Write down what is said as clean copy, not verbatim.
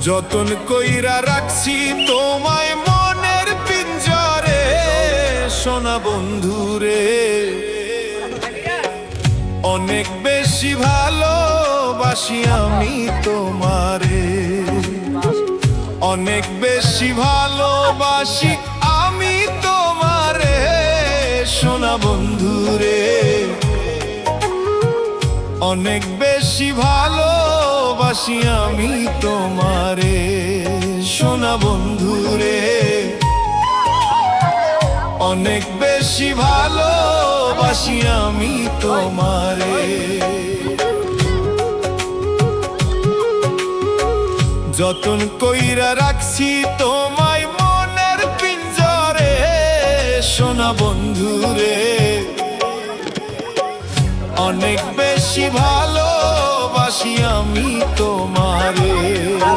যতন কইরা রাখছি তোমায় মনের পিঞ্জরে, সোনা বন্ধুরে। অনেক বেশি ভালোবাসি আমি তোমারে, অনেক বেশি ভালোবাসি আমি তোমারে, সোনা বন্ধুরে। অনেক বেশি ভালোবাসি আমি তোমারে, সোনা বন্ধুরে। অনেক বেশি ভালোবাসি আমি তোমারে। যতন কইরা রাখছি তোমায় মনের পিঞ্জরে, সোনা বন্ধুরে। অনেক বেশি ভালোবাসি আমি তোমারে।